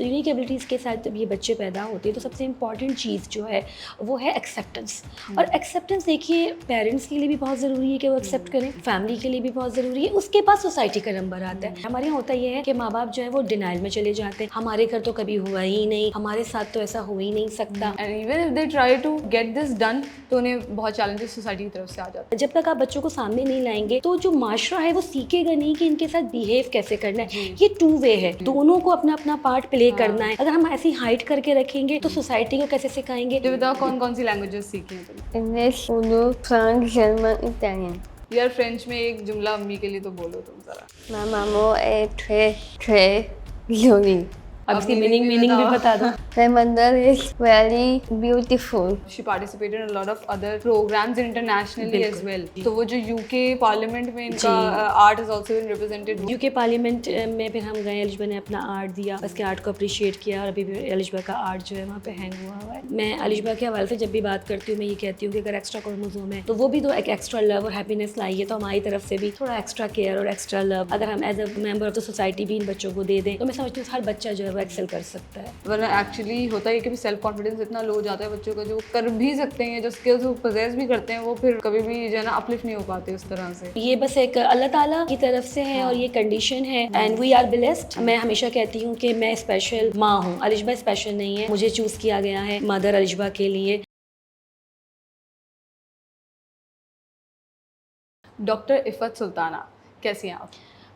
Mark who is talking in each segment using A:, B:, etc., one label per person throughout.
A: तो unique abilities के साथ जब ये बच्चे पैदा होते हैं तो सबसे इम्पॉर्टेंट चीज़ जो है वो है एक्सेप्टेंस। और एक्सेप्टेंस देखिए पेरेंट्स के लिए भी बहुत ज़रूरी है कि वो एक्सेप्ट करें, फैमिली के लिए भी बहुत ज़रूरी है, उसके बाद सोसाइटी का नंबर आता है। हमारे यहाँ होता ये है कि माँ बाप जो है वो डिनाइल में चले जाते हैं, हमारे घर तो कभी हुआ ही नहीं, हमारे साथ तो ऐसा हो ही नहीं सकता।
B: And even if they try to get this done तो उन्हें बहुत चैलेंजेस सोसाइटी की तरफ से आ जाते हैं।
A: जब तक आप बच्चों को सामने नहीं लाएंगे तो जो माशरा है वो सीखेगा नहीं कि इनके साथ बिहेव कैसे करना है। ये टू वे है, दोनों को अपना अपना पार्ट प्ले करना है। अगर हम ऐसी हाइड करके रखेंगे तो सोसाइटी को कैसे सिखाएंगे।
B: जो बताओ कौन कौन सी लैंग्वेजेस सीखी हैं तुमने?
C: English, Urdu, French, German, Italian.
B: यार फ्रेंच में एक जुमला अम्मी के लिए तो बोलो तुम जरा।
C: My mama ate three glowing.
A: अब इसकी मीनिंग भी बता दो।
C: My mother is very beautiful.
B: She participated in a lot of other programs internationally as well. तो वो जो यूके पार्लियामेंट में इनका art is also been represented.
A: UK parliament में फिर हम गए, अलिशबा ने अपना आर्ट दिया, उसके आर्ट को अप्रिशिएट किया और अभी भी अलिशबा का आर्ट जो है वहाँ पे हैंग हुआ है। मैं अलिशबा के हवाले से जब भी बात करती हूँ मैं ये कहती हूँ कि अगर एक्स्ट्रा क्रोमोसोम है तो वो भी तो एक एक्स्ट्रा लव और हैप्पीनेस लाई है, तो हमारी तरफ से भी थोड़ा एक्स्ट्रा केयर और एक्स्ट्रा लव अगर हम as a member of the society भी इन बच्चों को दे दें तो मैं समझती हूँ हर बच्चा जो है वो एक्सेल कर सकता है।
B: वरना एक्चुअली होता है कि सेल्फ कॉन्फिडेंस इतना लो हो जाता है बच्चों का, जो कर भी सकते हैं, जो स्किल्स वो पोजेस भी करते हैं, वो फिर कभी भी जो है ना अपलिफ्ट नहीं हो पाते उस तरह से।
A: ये बस एक अल्लाह ताला की तरफ से है और ये कंडीशन है एंड वी आर ब्लेस्ड। मैं हमेशा कहती हूँ कि मैं स्पेशल माँ हूँ, अलिशबा स्पेशल नहीं है, मुझे चूज़ किया गया है मदर अलिशबा के लिए।
B: डॉक्टर इफ़त सुल्ताना, कैसी हैं आप?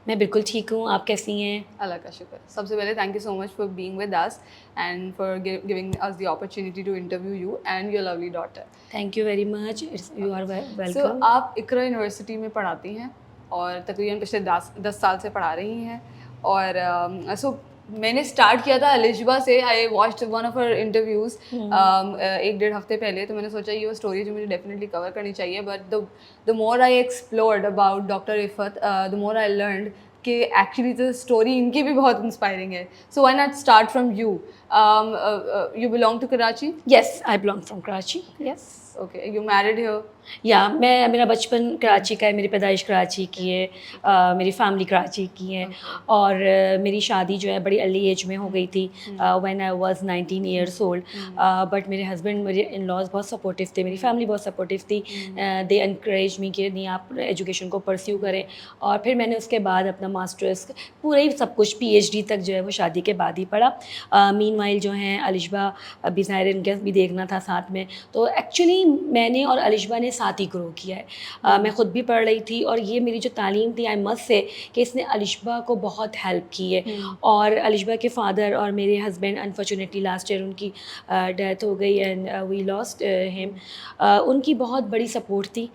A: मैं बिल्कुल ठीक हूँ, आप कैसी हैं?
B: अल्लाह का शुक्र। सबसे पहले thank you so much for being with us and for giving us the opportunity to interview you and your lovely daughter.
A: Thank you very much, you are
B: so
A: welcome.
B: आप इकरा यूनिवर्सिटी में पढ़ाती हैं और तकरीबन पिछले 10 साल से पढ़ा रही हैं और सो मैंने स्टार्ट किया था अलिशबा से। I watched one of her interviews 1-1.5 हफ्ते पहले, तो मैंने सोचा ये वो स्टोरी जो मुझे डेफिनेटली कवर करनी चाहिए। But the more I explored about doctor Iffat the more I learned कि एक्चुअली द स्टोरी इनकी भी बहुत इंस्पायरिंग है। So why not start from you? You belong to Karachi?
A: Yes, I belong from Karachi. Yes,
B: okay, you married here?
A: या मेरा बचपन कराची का है, मेरी पैदाइश कराची की है, मेरी फैमिली कराची की है और मेरी शादी जो है बड़ी अर्ली एज में हो गई थी when I was 19 years old. But मेरे हस्बैंड, मेरे इन लॉज बहुत सपोर्टिव थे, मेरी फैमिली बहुत सपोर्टिव थी। दे एनकरेज मी कि नहीं आप एजुकेशन को परस्यू करें। और फिर मैंने उसके बाद अपना मास्टर्स पूरा ही सब कुछ PhD तक जो है वो शादी के बाद ही पढ़ा। मीनवाइल जो हैं अलिशबा भी ज़ाहिर इनके भी देखना था साथ में, तो एक्चुअली मैंने और अलिशबा ने साथ ही ग्रो किया है। मैं ख़ुद भी पढ़ रही थी और ये मेरी जो तालीम थी आई मस्ट से कि इसने अलिशबा को बहुत हेल्प की है। और अलिशबा के फादर और मेरे हस्बैंड अनफॉर्चुनेटली लास्ट ईयर उनकी डेथ हो गई एंड वी लॉस्ट हिम। उनकी बहुत बड़ी सपोर्ट थी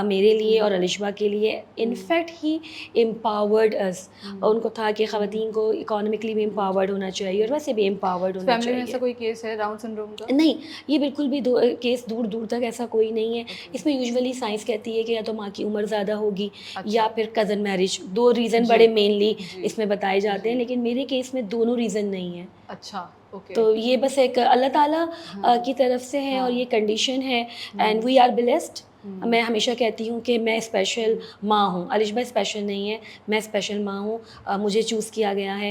A: मेरे लिए और अलिशबा के लिए। इनफैक्ट ही एम्पावर्ड अस। उनको था कि ख़वातीन को इकोनॉमिकली भी एम्पावर्ड होना चाहिए और वैसे भी एम्पावर्ड होना चाहिए।
B: फैमिली में ऐसा कोई केस है डाउन सिंड्रोम का?
A: नहीं, ये बिल्कुल भी केस दूर दूर तक ऐसा कोई नहीं है। इसमें यूजुअली साइंस कहती है कि या तो माँ की उम्र ज़्यादा होगी या फिर कज़न मैरिज, 2 रीज़न बड़े मेनली इसमें बताए जाते हैं, लेकिन मेरे केस में दोनों रीज़न नहीं है।
B: अच्छा, ओके।
A: तो ये बस एक अल्लाह ताला की तरफ से है और ये कंडीशन है एंड वी आर ब्लेस्ड। मैं हमेशा कहती हूँ कि मैं स्पेशल माँ हूँ, अलिशबा स्पेशल नहीं है, मैं स्पेशल माँ हूँ। मुझे चूज़ किया गया है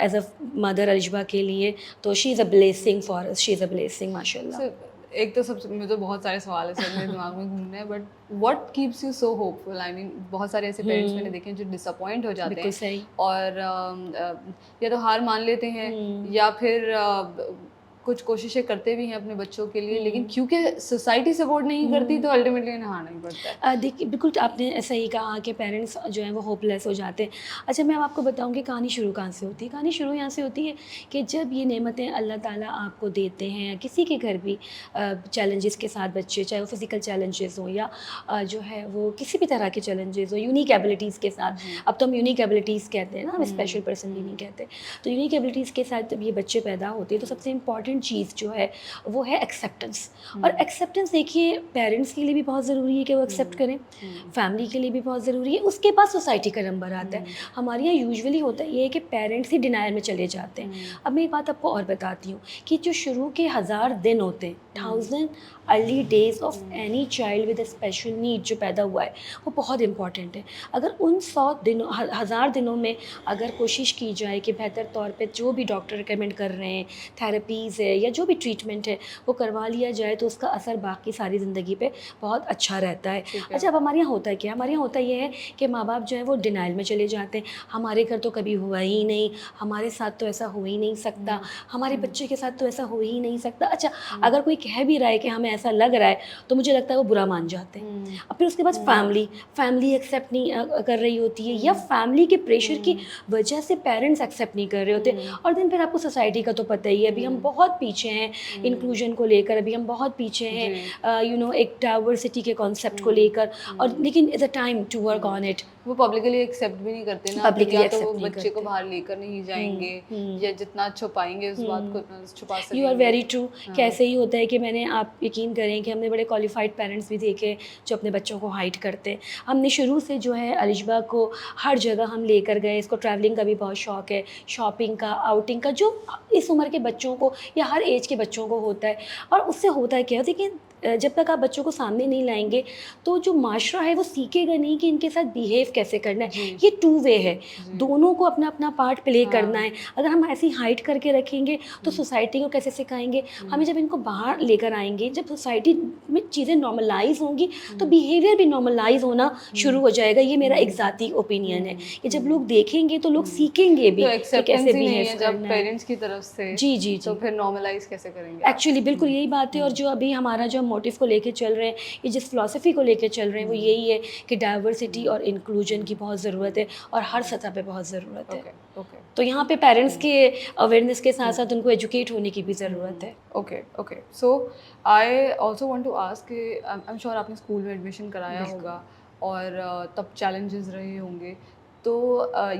A: एज अ मदर अलिशबा के लिए, तो she is a blessing for us, she is a blessing माशाल्लाह।
B: एक तो सबसे, मुझे तो बहुत सारे सवाल है सर मेरे दिमाग में घूम रहे हैं, but what keeps you so hopeful? I mean बहुत सारे ऐसे पेरेंट्स मैंने देखे हैं जो डिसअपॉइंट हो जाते हैं और या तो हार मान लेते हैं या फिर कुछ कोशिशें करते भी हैं अपने बच्चों के लिए, लेकिन क्योंकि सोसाइटी सपोर्ट नहीं करती तो अल्टीमेटली इन्हें हारना ही पड़ता है।
A: देखिए बिल्कुल आपने सही कहा कि पेरेंट्स जो हैं वो होपलेस हो जाते हैं। अच्छा, मैं आपको बताऊं कि कहानी शुरू कहाँ से होती है। कहानी शुरू यहाँ से होती है कि जब ये नेमतें अल्लाह ताला आपको देते हैं, किसी के घर भी चैलेंजेस के साथ बच्चे, चाहे वो फिज़िकल चैलेंजेस हों या जो है वो किसी भी तरह के चैलेंजेस हो, यूनिक एबिलिटीज़ के साथ। अब तो हम यूनिक एबिलिटीज़ कहते हैं ना, हम स्पेशल पर्सन भी नहीं कहते। तो यूनिक एबिलिटीज़ के साथ जब ये बच्चे पैदा होते हैं तो सबसे इम्पॉर्टेंट चीज़ जो है वो है एक्सेप्टेंस। और एक्सेप्टेंस देखिए पेरेंट्स के लिए भी बहुत ज़रूरी है कि वो एक्सेप्ट करें, फैमिली के लिए भी बहुत ज़रूरी है, उसके बाद सोसाइटी का नंबर आता है। हमारे यहाँ यूजुअली होता है ये कि पेरेंट्स ही डिनायल में चले जाते हैं। अब मैं एक बात आपको और बताती हूँ कि जो शुरू के 1000 दिन होते हैं 1000 early days of any child with a special need जो पैदा हुआ है वो बहुत इंपॉर्टेंट है। अगर उन 100 दिनों 1000 दिनों में अगर कोशिश की जाए कि बेहतर तौर पे जो भी डॉक्टर रिकमेंड कर रहे हैं, थेरेपीज़ है या जो भी ट्रीटमेंट है वो करवा लिया जाए तो उसका असर बाकी सारी ज़िंदगी पे बहुत अच्छा रहता है। अच्छा, अब हमारे यहाँ होता है क्या, हमारे यहाँ होता ये है कि माँ बाप जो है वो डिनाइल में चले जाते हैं, हमारे घर तो कभी हुआ ही नहीं, हमारे साथ तो ऐसा हो ही नहीं सकता, हमारे बच्चे के साथ तो ऐसा हो ही नहीं सकता। अच्छा, अगर कोई कह भी रहा है कि हमें ऐसा लग रहा है तो मुझे लगता है वो बुरा मान जाते हैं। अब फिर उसके बाद फैमिली एक्सेप्ट नहीं कर रही होती है या फैमिली के प्रेशर की वजह से पेरेंट्स एक्सेप्ट नहीं कर रहे होते। और दिन फिर आपको सोसाइटी का तो पता ही है, अभी हम बहुत पीछे हैं इंक्लूजन को लेकर, अभी हम बहुत पीछे हैं एक डाइवर्सिटी के कॉन्सेप्ट को लेकर, और लेकिन it's a time to work on it.
B: वो पब्लिकली एक्सेप्ट भी नहीं करते ना,
A: Publicly
B: या तो
A: accept
B: वो
A: नहीं
B: बच्चे को बाहर लेकर नहीं जाएंगे या जितना छुपाएंगे उस बात को उतना छुपा सकेंगे।
A: You are very true. कैसे ही होता है कि मैंने, आप यकीन करें कि हमने बड़े क्वालिफाइड पेरेंट्स भी देखे जो अपने बच्चों को हाइड करते हैं। हमने शुरू से जो है अलिशबा को हर जगह हम लेकर गए, इसको ट्रैवलिंग का भी बहुत शौक है, शॉपिंग का, आउटिंग का, जो इस उम्र के बच्चों को या हर एज के बच्चों को होता है। और उससे होता है क्या, देखिए जब तक आप बच्चों को सामने नहीं लाएंगे तो जो माशरा है वो सीखेगा नहीं कि इनके साथ बिहेव कैसे करना है। ये 2 वे है, दोनों को अपना अपना पार्ट प्ले करना है। अगर हम ऐसे ही हाइड करके रखेंगे तो सोसाइटी को कैसे सिखाएंगे हमें। जब इनको बाहर लेकर आएंगे, जब सोसाइटी में चीज़ें नॉर्मलाइज होंगी तो बिहेवियर भी नॉर्मलाइज होना शुरू हो जाएगा। ये मेरा एक ज़ाती ओपिनियन है कि जब लोग देखेंगे तो लोग सीखेंगे भी कि कैसे बिहेव
B: जब पेरेंट्स की तरफ से।
A: जी
B: तो फिर नॉर्मलाइज कैसे करेंगे
A: एक्चुअली बिल्कुल यही बात है। और जो अभी हमारा जो मोटिव को लेके चल रहे हैं, ये जिस फिलॉसफी को लेके चल रहे हैं वो यही है कि डाइवर्सिटी और इंक्लूजन की बहुत ज़रूरत है और हर सतह पे बहुत ज़रूरत है। तो यहाँ पे पेरेंट्स के अवेयरनेस के साथ साथ उनको एजुकेट होने की भी ज़रूरत है।
B: Okay so I also want to ask कि आई एम श्योर आपने स्कूल में एडमिशन कराया होगा और तब चैलेंजेस रहे होंगे। तो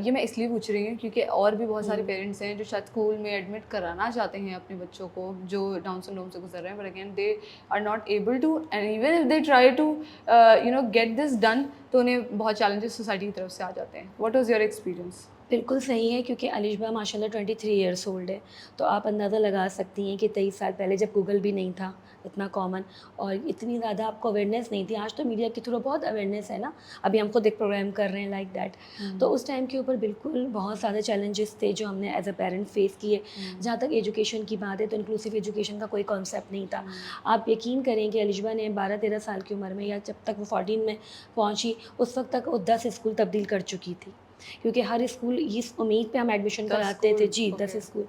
B: ये मैं इसलिए पूछ रही हूँ क्योंकि और भी बहुत सारे पेरेंट्स हैं जो शायद स्कूल में एडमिट कराना चाहते हैं अपने बच्चों को जो डाउन सिंड्रोम से गुजर रहे हैं, but again they are not able to, and even if they try to get this done तो उन्हें बहुत चैलेंजेस सोसाइटी की तरफ से आ जाते हैं। What was your experience?
A: बिल्कुल सही है, क्योंकि अलिशबा माशाल्लाह 23 ईयर्स ओल्ड है, तो आप अंदाज़ा लगा सकती हैं कि 23 साल पहले जब गूगल भी नहीं था इतना कॉमन और इतनी ज़्यादा आपको अवेयरनेस नहीं थी। आज तो मीडिया के थ्रू बहुत अवेयरनेस है ना, अभी हम खुद एक प्रोग्राम कर रहे हैं लाइक दैट। तो उस टाइम के ऊपर बिल्कुल बहुत ज़्यादा चैलेंजेस थे जो हमने एज अ पेरेंट फेस किए। जहाँ तक एजुकेशन की बात है तो इंक्लूसिव एजुकेशन का कोई कॉन्सेप्ट नहीं था। आप यकीन करें कि अलिशबा ने 12-13 साल की उम्र में, या जब तक वो 14 में पहुँची उस वक्त तक वो 10 स्कूल तब्दील कर चुकी थी, क्योंकि हर स्कूल इस उम्मीद पे हम एडमिशन कराते थे। जी 10 स्कूल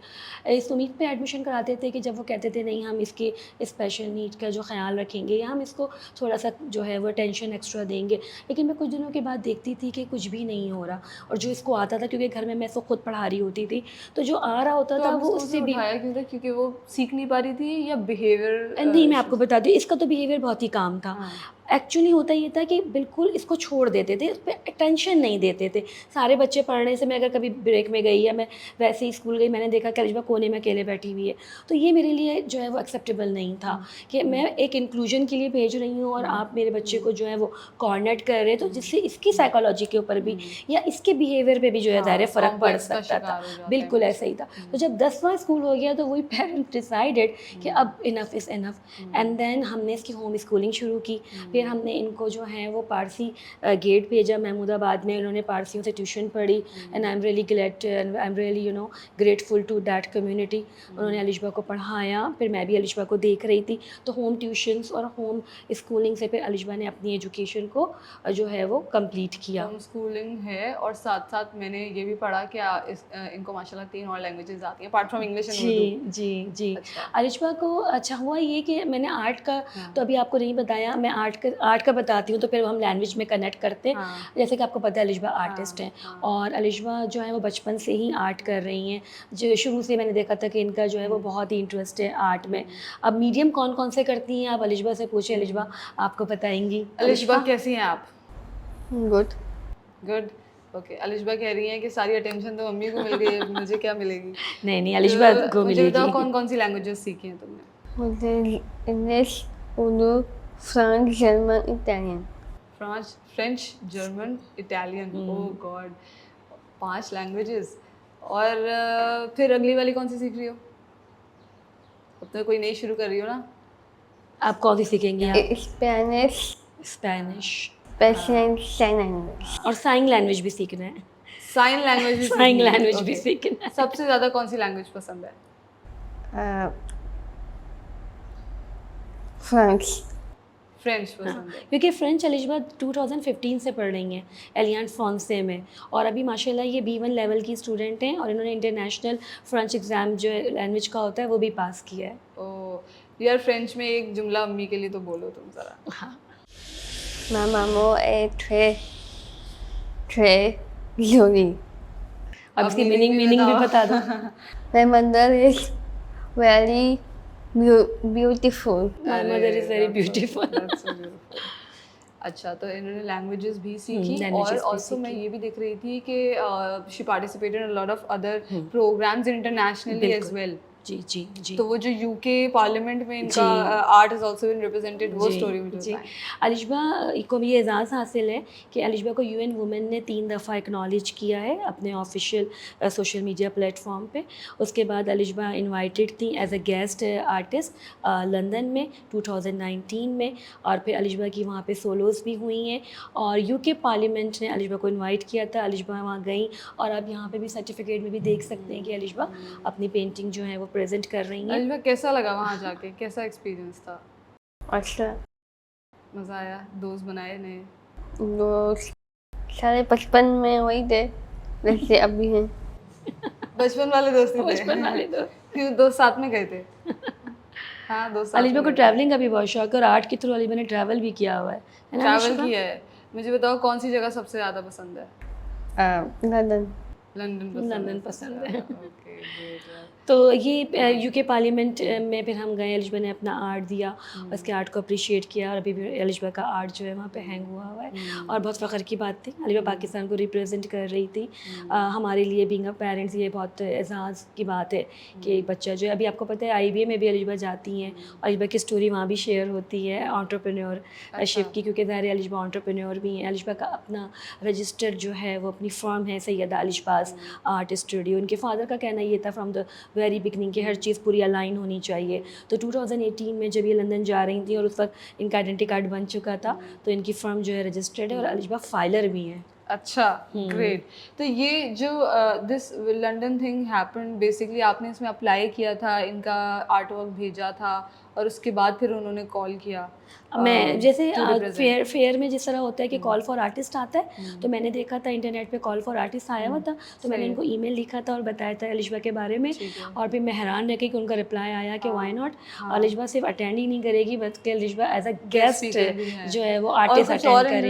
A: इस उम्मीद पे एडमिशन कराते थे कि जब वो कहते थे नहीं हम इसके स्पेशल नीड का जो ख्याल रखेंगे या हम इसको थोड़ा सा जो है वो टेंशन एक्स्ट्रा देंगे। लेकिन मैं कुछ दिनों के बाद देखती थी कि कुछ भी नहीं हो रहा, और जो इसको आता था, क्योंकि घर में मैं इसको खुद पढ़ा रही होती थी, तो जो आ रहा होता था वो उससे भी
B: क्योंकि वो सीख नहीं पा रही थी या बिहेवियर
A: नहीं। मैं आपको बता दूँ, इसका तो बिहेवियर बहुत ही काम था। एक्चुअली होता ये था कि बिल्कुल इसको छोड़ देते थे, उस पर अटेंशन नहीं देते थे। सारे बच्चे पढ़ने से मैं अगर कभी ब्रेक में गई या मैं वैसे ही स्कूल गई, मैंने देखा कि अलिशबा कोने में अकेले बैठी हुई है, तो ये मेरे लिए जो है वो एक्सेप्टेबल नहीं था कि मैं एक इंक्लूजन के लिए भेज रही हूँ और आप मेरे बच्चे को जो है वो कॉर्नर कर रहे हैं, तो जिससे इसकी साइकोलॉजी के ऊपर भी या इसके बिहेवियर पे भी जो है ज़ाहिर फ़र्क पड़ सकता था। बिल्कुल ऐसा ही था। तो जब 10वां स्कूल हो गया तो वही पेरेंट डिसाइडेड कि अब enough is enough, and then हमने इसकी होम स्कूलिंग शुरू की। फिर हमने इनको जो है वो पारसी गेट भेजा महमूदाबाद में, उन्होंने पारसियों से ट्यूशन पढ़ी, and I am really glad and I am really grateful to that community. उन्होंने अलिशबा को पढ़ाया, फिर मैं भी अलिशबा को देख रही थी। तो होम ट्यूशन्स और होम स्कूलिंग से फिर अलिशबा ने अपनी एजुकेशन को जो है वो कंप्लीट किया।
B: होम स्कूलिंग है और साथ साथ मैंने ये भी पढ़ा कि इनको माशाल्लाह 3 और लैंग्वेजेस आती हैं apart from English and Urdu.
A: जी अलिशबा को अच्छा हुआ ये कि मैंने आर्ट का तो अभी आपको नहीं बताया, मैं आर्ट का बताती हूँ तो फिर हम लैंग्वेज में कनेक्ट करते हैं। जैसे कि आपको पता है अलिशबा आर्टिस्ट हैं और अलिशबा जो है वो बचपन से ही आर्ट कर रही हैं। जो शुरू से मैंने देखा था कि इनका जो है वो बहुत ही इंटरेस्ट है आर्ट में। अब मीडियम कौन कौन से करती हैं आप अलिशबा से पूछे, अलिशबा आपको बताएंगी।
B: अलिशबा कैसी हैं आप?
C: गुड।
B: ओके, अलिशबा कह रही हैं कि सारी अटेंशन तो मम्मी को मिल गई है, मुझे क्या मिलेगी?
A: नहीं अलिशबा को मिलेगी।
B: मुझे बताओ कौन कौन सी लैंग्वेजेस सीखी हैं तुमने?
C: मुझे English, Urdu, French, German, Italian.
B: French, German, Italian. Oh God, 5 languages. और फिर अगली वाली कौन सी सीख रही हो? अब तो कोई नई शुरू कर रही हो ना?
A: आप कौन सी सीखेंगी आप?
C: Spanish,
A: Spanish
C: special sign language.
A: और साइन लैंग्वेज भी सीखना है।
B: साइन लैंग्वेज भी
A: साइन
B: सीखनी है,
A: लैंग्वेज भी
B: okay.
A: सीखना है।
B: सबसे ज़्यादा कौन सी लैंग्वेज पसंद है?
C: फ्रेंच।
B: फ्रेंच पसंद है।
A: क्योंकि फ्रेंच अलिशबा 2015 से पढ़ रही हैं एलियांस फ्रांसे में, और अभी माशाल्लाह ये B1 लेवल की स्टूडेंट हैं, और इन्होंने इंटरनेशनल फ्रेंच एग्ज़ाम जो लैंग्वेज का होता है वो भी पास किया है।
B: ओह यार, फ्रेंच में एक जुमला अम्मी के लिए तो बोलो तुम ज़रा।
A: हाँ,
C: मामो ए ट्रे जोली।
A: अब इसकी
B: अब
A: मीनिंग
B: meaning
A: भी
B: बताओ।
A: बता दो।
C: My mother is very beautiful.
A: My mother is very beautiful.
B: That's so beautiful. अच्छा, तो इन्होंने लैंग्वेजेस भी सीखी,
A: languages
B: और
A: भी
B: ऑल्सो मैं
A: सीखी।
B: ये भी देख रही थी कि she participated in a lot of other programmes internationally as
A: बिल्कुल।
B: वेल।
A: जी जी जी।
B: तो वो जो यूके पार्लियामेंट में इनका
A: जी।
B: Art is also been represented, वो स्टोरी मुझे
A: जी,
B: बताएं।
A: अलिशबा को भी एजाज़ हासिल है कि अलिशबा को UN वुमेन ने 3 दफ़ा एक्नॉलेज किया है अपने ऑफिशियल सोशल मीडिया प्लेटफॉर्म पे। उसके बाद अलिशबा इनवाइटेड थी as a guest artist London में 2019 में, और फिर अलिशबा की वहाँ पे सोलोज़ भी हुई हैं, और UK पार्लियामेंट ने अलिशबा को इनवाइट किया था। अलिशबा वहाँ गई, और अब यहाँ पे भी सर्टिफिकेट में भी देख सकते हैं कि अलिशबा अपनी पेंटिंग जो है वो प्रेजेंट कर रही हैं।
B: अलिशबा, कैसा लगा वहाँ जाके? कैसा एक्सपीरियंस था?
C: अच्छा,
B: मज़ा आया? दोस्त बनाए नए?
C: दोस्त सारे 55 में वही थे जैसे अभी हैं।
B: बचपन वाले दोस्त नहीं थे?
A: बचपन वाले दोस्त।
B: क्यों, दोस्त साथ में गए थे? हाँ, दोस्त साथ
A: अलिशबा
B: में
A: को
B: गए थे।
A: ट्रैवलिंग का भी बहुत शौक है, और आर्ट के थ्रू अलिशबा ने ट्रैवल भी किया हुआ है ना
B: ट्रैवल
A: अलिशबा?
B: किया है। मुझे बताओ, कौन सी जगह सबसे ज़्यादा पसंद है?
C: लंदन।
B: लंदन
A: पसंद है।
B: ओके, ग्रेट यार।
A: तो ये यूके पार्लियामेंट में फिर हम गए, अलिशबा ने अपना आर्ट दिया, उसके आर्ट को अप्रिशिएट किया, और अभी भी अलिशबा का आर्ट जो है वहाँ पे हैंग हुआ हुआ है, और बहुत फ़ख्र की बात थी। अलिशबा पाकिस्तान को रिप्रेजेंट कर रही थी। हमारे लिए बीइंग अ पेरेंट्स ये बहुत एजाज़ की बात है कि एक बच्चा जो है, अभी आपको पता है IBA में भी अलिशबा जाती हैं, अलिशबा की स्टोरी वहाँ भी शेयर होती है एंटरप्रेन्योरशिप की, क्योंकि ज़ाहिर है अलिशबा एंटरप्रेन्योर भी हैं। अलिशबा का अपना रजिस्टर जो है वो अपनी फर्म है सैयदा अलिशबाज़ आर्ट स्टूडियो। उनके फादर का कहना ये था फ्रॉम द वेरी बिगनिंग कि हर चीज़ पूरी अलाइन होनी चाहिए। तो 2018 में जब ये लंदन जा रही थी, और उस वक्त इनका आइडेंटिटी कार्ड बन चुका था, तो इनकी फर्म जो है रजिस्टर्ड है, और अलिशबा फाइलर भी हैं।
B: अच्छा, ग्रेट। तो ये जो this London thing happened, basically आपने इसमें अप्लाई किया था, इनका आर्ट वर्क भेजा था, और उसके बाद फिर उन्होंने कॉल किया?
A: मैं जैसे
B: to represent.
A: फेयर में जिस तरह होता है कि कॉल फॉर आर्टिस्ट आता है, तो मैंने देखा था इंटरनेट पे कॉल फॉर आर्टिस्ट आया हुआ था, तो मैंने उनको ईमेल लिखा था और बताया था अलिशबा के बारे में, और फिर मैं हैरान रह गई कि उनका रिप्लाई आया कि व्हाई नॉट, अलिशबा सिर्फ अटेंड ही नहीं करेगी बल्कि अलिशबा एज अ गेस्ट जो है वो आर्टिस्ट अटेंड करेगी।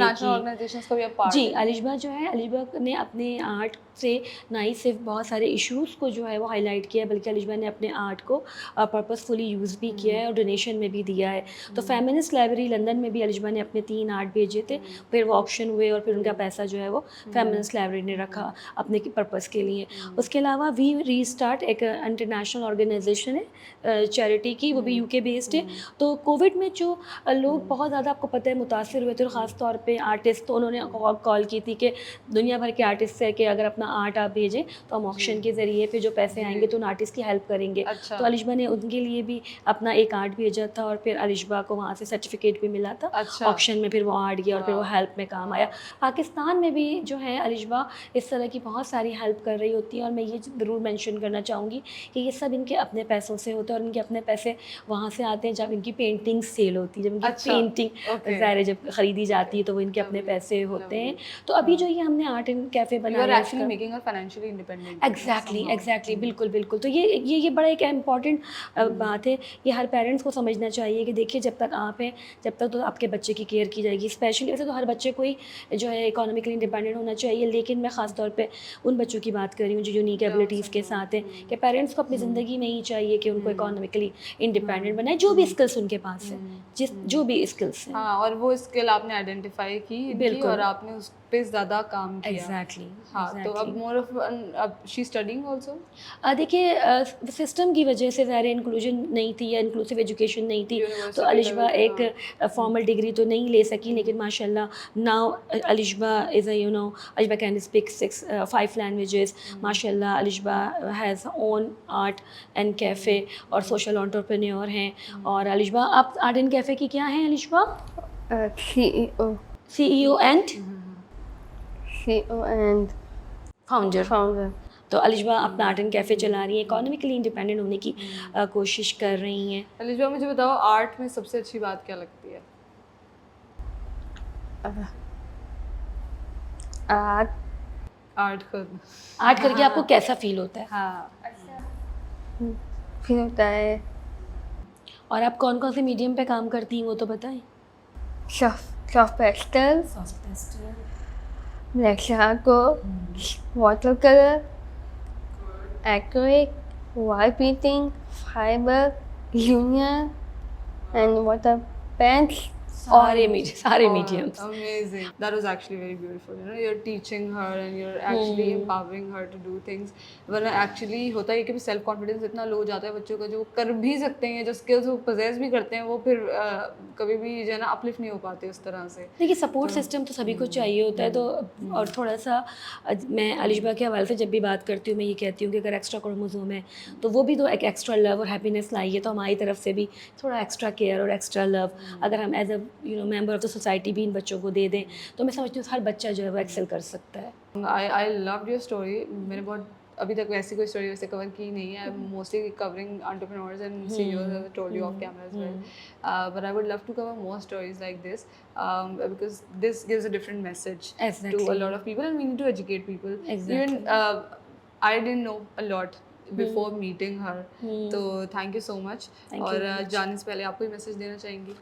A: जी, अलिशबा जो है, अलिशबा ने अपने आर्ट से ना ही सिर्फ बहुत सारे इश्यूज़ को जो है वो हाईलाइट किया है, बल्कि अलिशबा ने अपने आर्ट को पर्पसफुली यूज़ भी किया है और डोनेशन में भी दिया है। तो फेमिनिस्ट लाइब्रेरी लंदन में भी अलिशबा ने अपने 3 आर्ट भेजे थे, फिर वो ऑक्शन हुए, और फिर उनका पैसा जो है वो फेमिनिस्ट लाइब्रेरी ने रखा अपने पर्पस के लिए। उसके अलावा वी रीस्टार्ट एक इंटरनेशनल ऑर्गेनाइजेशन है चैरिटी की, वो भी UK बेस्ड है। तो कोविड में जो लोग बहुत ज़्यादा, आपको पता है, मुतासिर हुए थे, और ख़ास तौर पे आर्टिस्ट, तो उन्होंने कॉल की थी कि दुनिया भर के आर्टिस्ट है कि अगर अपना आर्ट आप भेजें तो हम ऑक्शन के ज़रिए फिर जो पैसे आएंगे तो उन आर्टिस्ट की हेल्प करेंगे।
B: अच्छा।
A: तो अलिशबा ने उनके लिए भी अपना एक आर्ट भेजा था, और फिर अलिशबा को वहाँ से सर्टिफिकेट भी मिला था।
B: अच्छा।
A: ऑक्शन में फिर वो आर्ट गया, और फिर वो हेल्प में काम आया। पाकिस्तान में भी जो है अलिशबा इस तरह की बहुत सारी हेल्प कर रही होती है, और मैं ये ज़रूर मेंशन करना चाहूँगी कि ये सब इनके अपने पैसों से होता है, और इनके अपने पैसे वहाँ से आते हैं जब इनकी पेंटिंग सेल होती है, जब इनकी
B: अच्छा।
A: पेंटिंग ज़ाहिर है जब ख़रीदी जाती है तो वो इनके अपने पैसे होते हैं। तो अभी जो ये हमने आर्ट एंड कैफ़े बनाया है,
B: making a financially independent.
A: Exactly बिल्कुल। तो ये बड़ा एक इम्पॉर्टेंट बात है, ये हर पेरेंट्स को समझना चाहिए कि देखिए, जब तक आप हैं, जब तक तो आपके बच्चे की केयर की जाएगी। स्पेशली वैसे तो हर बच्चे को ही जो है इकोनॉमिकली इंडिपेंडेंट होना चाहिए, लेकिन मैं ख़ास तौर पे उन बच्चों की बात कर रही हूँ जो यूनिक एबिलिटीज़ के साथ हैं, कि पेरेंट्स को अपनी ज़िंदगी में ही चाहिए कि उनको इकोनॉमिकली इंडिपेंडेंट बनाए, जो भी स्किल्स उनके पास है, जो भी स्किल्स हैं।
B: हाँ, और वो स्किल आपने आइडेंटिफाई की इनकी,
A: बिल्कुल।
B: और आपने उस पे ज़्यादा काम किया।
A: एग्जैक्टली
B: हाँ, तो अब मोर ऑफ अब शी स्टडिंग ऑल्सो।
A: देखिए सिस्टम की वजह से ज़ाहिर इंक्लूजन नहीं थी या इंक्लूसिव एजुकेशन नहीं थी, तो
B: University
A: अलिशबा
B: level पे,
A: एक फॉर्मल डिग्री तो नहीं ले सकी, लेकिन माशाल्लाह now Alishba is Alishba can speak 5 languages. माशाल्लाह Alishba has own art and cafe और सोशल एंटरप्रेन्योर हैं। और अलिशबा आप आर्ट एंड कैफ़े की क्या हैं Alishba?
C: CEO
A: CEO and
C: and founder.
A: तो अलिशबा अपना आर्ट एंड कैफ़े चला रही हैं, इकोनॉमिकली इंडिपेंडेंट होने की कोशिश कर रही हैं।
B: अलिशबा, मुझे बताओ आर्ट में सबसे अच्छी बात क्या लगती है?
C: Art
B: आर्ट खुद।
A: आर्ट करके आपको कैसा फील होता है?
B: हाँ,
C: फिर होता है
A: और आप कौन कौन से मीडियम पे काम करती हैं वो तो बताएं।
C: soft pastels, black charcoal, watercolor, acrylic, wall painting, fiber, junior, and water paints.
A: सारे mediums.
B: Amazing. That was actually very beautiful. You know, you're teaching her and you're actually empowering her to do things. वरना actually होता है कि self confidence इतना लो हो जाता है बच्चों का, जो कर भी सकते हैं, जो स्किल्स वो पोजेस भी करते हैं, वो फिर कभी भी जो है ना अपलिफ्ट नहीं हो पाते उस तरह से।
A: देखिए सपोर्ट सिस्टम तो सभी को चाहिए होता है, तो और थोड़ा सा मैं अलिशबा के हवाले से जब भी बात करती हूँ मैं ये कहती हूँ कि अगर एक्स्ट्रा क्रोमोसोम है तो वो भी तो एक एक्स्ट्रा लव और हैप्पीनेस लाइए, तो हमारी तरफ से भी थोड़ा एक्स्ट्रा केयर और एक्स्ट्रा लव अगर हम as a member of the society भी इन बच्चों को दे दें, तो मैं समझती हूँ हर बच्चा जो है वो एक्सेल कर सकता है।
B: I loved your story. मैंने बहुत अभी तक वैसी कोई स्टोरी वैसे कवर की नहीं है। Mostly covering entrepreneurs and CEOs, as I told you off camera as well. But I would love to cover more stories like this, because this gives a different message to
A: Exactly.
B: a lot of people, and we need to educate people.
A: Exactly.
B: Even I didn't know a lot before meeting her. तो thank you so much. और जाने से पहले आप कोई message देना चाहेंगी?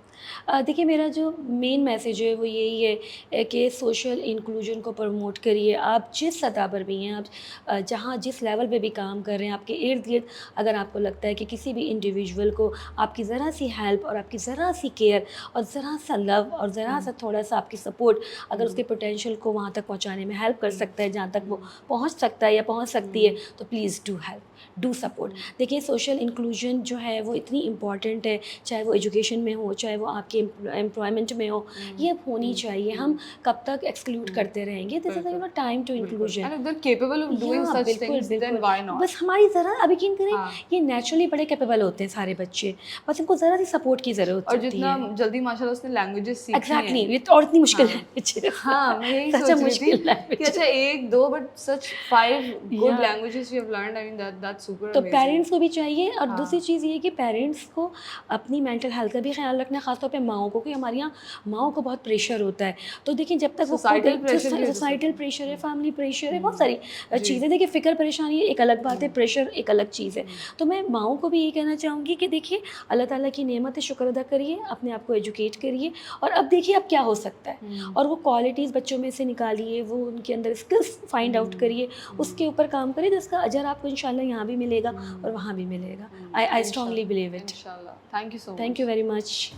A: देखिए मेरा जो मेन मैसेज है वो यही है कि सोशल इंक्लूजन को प्रमोट करिए। आप जिस सतह पर भी हैं, आप जहाँ जिस लेवल पे भी काम कर रहे हैं, आपके इर्द गिर्द अगर आपको लगता है कि किसी भी इंडिविजुअल को आपकी ज़रा सी हेल्प और आपकी ज़रा सी केयर और ज़रा सा लव और ज़रा सा थोड़ा सा आपकी सपोर्ट अगर उसके पोटेंशियल को वहाँ तक पहुँचाने में हेल्प कर सकता है, जहाँ तक वो पहुँच सकता है या पहुँच सकती है, तो please do help, do support. देखिए सोशल इंक्लूजन जो है वो इतनी इम्पॉर्टेंट है, चाहे वो एजुकेशन में हो, चाहे वो आपके एम्प्लॉयमेंट में हो, ये होनी चाहिए। हम कब तक एक्सक्लूड करते रहेंगे? This is the time to inclusion.
B: And if they're capable of doing such things, then why not?
A: बस हमारी ज़रा अब यकीन करें ये नेचुरली बड़े कैपेबल होते हैं सारे बच्चे, बस इनको ज़रा सी सपोर्ट की ज़रूरत
B: और
A: होती
B: जितना
A: है।
B: जल्दी माशाल्लाह उसने लैंग्वेजेस सीखी
A: एग्जैक्टली,
B: हैं।
A: ये तो और इतनी मुश्किल है।
B: हाँ, मैं यही
A: सच
B: सोच रही
A: मुश्किल
B: थी
A: language
B: कि अच्छा 1-2 but such 5 good
A: Yeah.
B: languages you have learned. I mean that's super
A: तो
B: amazing.
A: पेरेंट्स को भी चाहिए। और दूसरी चीज़ ये कि पेरेंट्स को अपनी मेंटल हेल्थ का भी ख्याल रखना है, ख़ासतौर पे माओं को, क्योंकि हमारे यहाँ माओं को बहुत प्रेशर होता है। तो देखिए जब तक
B: Societal pressure भी है
A: सोसाइटल प्रेशर है, फैमिली प्रेशर है, बहुत सारी चीज़ें। देखिए फ़िक्र परेशानी एक अलग बात है, प्रेशर एक अलग चीज़ है। तो मैं माओं को भी यही कहना चाहूँगी कि देखिए अल्लाह ताला की नेमत है, शुक्र अदा करिए, अपने आप को एजुकेट करिए और अब देखिए अब क्या हो सकता है, और वो क्वालिटीज़ बच्चों में से निकालिए, वो उनके अंदर स्किल्स फाइंड आउट करिए, उसके ऊपर काम करिए, जिसका अजर आपको इंशाल्लाह यहाँ भी मिलेगा और वहाँ भी मिलेगा। I strongly believe it.
B: इंशाल्लाह। Thank you so much.
A: Thank you very much.